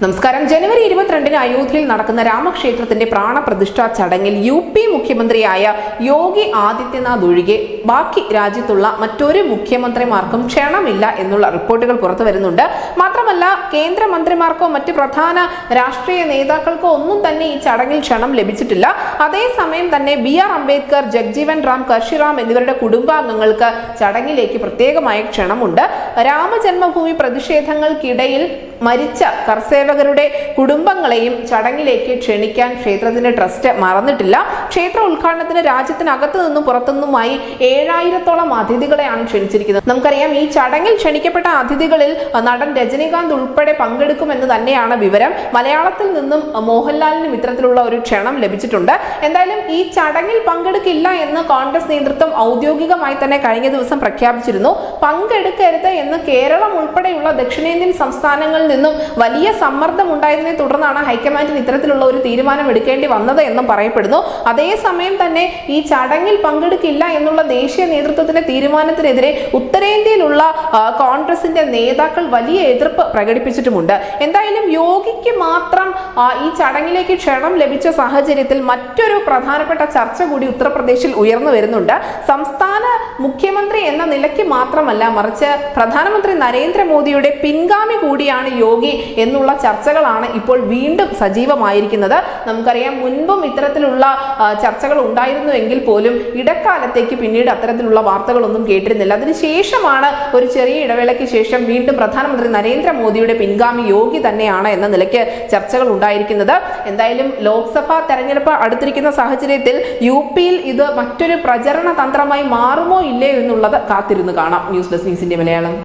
നമസ്കാരം. ജനുവരി 22-ന് അയോധ്യയിൽ നടക്കുന്ന രാമക്ഷേത്രത്തിന്റെ പ്രാണപ്രതിഷ്ഠാ ചടങ്ങിൽ UP മുഖ്യമന്ത്രിയായ യോഗി ആദിത്യനാഥ് ഒഴികെ ബാക്കി രാജ്യത്തുള്ള മറ്റൊരു മുഖ്യമന്ത്രിമാർക്കും ക്ഷണമില്ല എന്നുള്ള റിപ്പോർട്ടുകൾ പുറത്തു വരുന്നുണ്ട്. മാത്രമല്ല, കേന്ദ്രമന്ത്രിമാർക്കോ മറ്റ് പ്രധാന രാഷ്ട്രീയ നേതാക്കൾക്കോ ഒന്നും തന്നെ ഈ ചടങ്ങിൽ ക്ഷണം ലഭിച്ചിട്ടില്ല. അതേസമയം തന്നെ BR അംബേദ്കർ, ജഗ്ജീവൻ റാം, കർഷിറാം എന്നിവരുടെ കുടുംബാംഗങ്ങൾക്ക് ചടങ്ങിലേക്ക് പ്രത്യേകമായ ക്ഷണമുണ്ട്. രാമജന്മഭൂമി പ്രതിഷേധങ്ങൾക്കിടയിൽ മരിച്ച കർസേവകരുടെ കുടുംബങ്ങളെയും ചടങ്ങിലേക്ക് ക്ഷണിക്കാൻ ക്ഷേത്രത്തിന്റെ ട്രസ്റ്റ് മറന്നിട്ടില്ല. ക്ഷേത്ര ഉദ്ഘാടനത്തിന് രാജ്യത്തിനകത്തു നിന്നും പുറത്തുനിന്നുമായി 7000-ഓളം അതിഥികളെയാണ് ക്ഷണിച്ചിരിക്കുന്നത്. നമുക്കറിയാം, ഈ ചടങ്ങിൽ ക്ഷണിക്കപ്പെട്ട അതിഥികളിൽ നടൻ രജനീകാന്ത് ഉൾപ്പെടെ പങ്കെടുക്കുമെന്ന് തന്നെയാണ് വിവരം. മലയാളത്തിൽ നിന്നും മോഹൻലാലിനും ഇത്തരത്തിലുള്ള ഒരു ക്ഷണം ലഭിച്ചിട്ടുണ്ട്. എന്തായാലും ഈ ചടങ്ങിൽ പങ്കെടുക്കില്ല എന്ന് കോൺഗ്രസ് നേതൃത്വം ഔദ്യോഗികമായി തന്നെ കഴിഞ്ഞ ദിവസം പ്രഖ്യാപിച്ചിരുന്നു. പങ്കെടുക്കരുത് എന്ന് കേരളം ഉൾപ്പെടെയുള്ള ദക്ഷിണേന്ത്യൻ സംസ്ഥാനങ്ങളിൽ നിന്നും വലിയ സമ്മർദ്ദം ഉണ്ടായതിനെ തുടർന്നാണ് ഹൈക്കമാൻഡിന് ഇത്തരത്തിലുള്ള ഒരു തീരുമാനം എടുക്കേണ്ടി വന്നത് എന്നും പറയപ്പെടുന്നു. അതേസമയം തന്നെ ഈ ചടങ്ങിൽ പങ്കെടുക്കില്ല എന്നുള്ള ദേശീയ നേതൃത്വത്തിന്റെ തീരുമാനത്തിനെതിരെ ഉത്തരേന്ത്യയിലുള്ള കോൺഗ്രസിന്റെ നേതാക്കൾ വലിയ എതിർപ്പ് പ്രകടിപ്പിച്ചിട്ടുമുണ്ട്. എന്തായാലും യോഗിക്ക് മാത്രം ഈ ചടങ്ങിലേക്ക് ക്ഷണം ലഭിച്ച സാഹചര്യത്തിൽ മറ്റൊരു പ്രധാനപ്പെട്ട ചർച്ച കൂടി ഉത്തർപ്രദേശിൽ ഉയർന്നു വരുന്നുണ്ട്. സംസ്ഥാന മുഖ്യമന്ത്രി എന്ന നിലയ്ക്ക് മാത്രമല്ല, മറിച്ച് പ്രധാനമന്ത്രി നരേന്ദ്രമോദിയുടെ പിൻഗാമി കൂടിയാണ് യോഗി എന്നുള്ള ചർച്ചകളാണ് ഇപ്പോൾ വീണ്ടും സജീവമായിരിക്കുന്നത്. നമുക്കറിയാം, മുൻപും ഇത്തരത്തിലുള്ള ചർച്ചകൾ ഉണ്ടായിരുന്നു എങ്കിൽ പോലും ഇടക്കാലത്തേക്ക് പിന്നീട് അത്തരത്തിലുള്ള വാർത്തകളൊന്നും കേട്ടിരുന്നില്ല. അതിനുശേഷമാണ് ഒരു ചെറിയ ഇടവേളയ്ക്ക് ശേഷം വീണ്ടും പ്രധാനമന്ത്രി നരേന്ദ്രമോദിയുടെ പിൻഗാമി യോഗി തന്നെയാണ് എന്ന നിലയ്ക്ക് ചർച്ചകൾ ഉണ്ടായിരിക്കുന്നത്. എന്തായാലും ലോക്സഭാ തെരഞ്ഞെടുപ്പ് അടുത്തിരിക്കുന്ന സാഹചര്യത്തിൽ UPയിൽ ഇത് മറ്റൊരു പ്രചരണ തന്ത്രമായി മാറുമോ ഇല്ലയോ എന്നുള്ളത് കാത്തിരുന്ന് കാണാം. News desk news India Malayalam.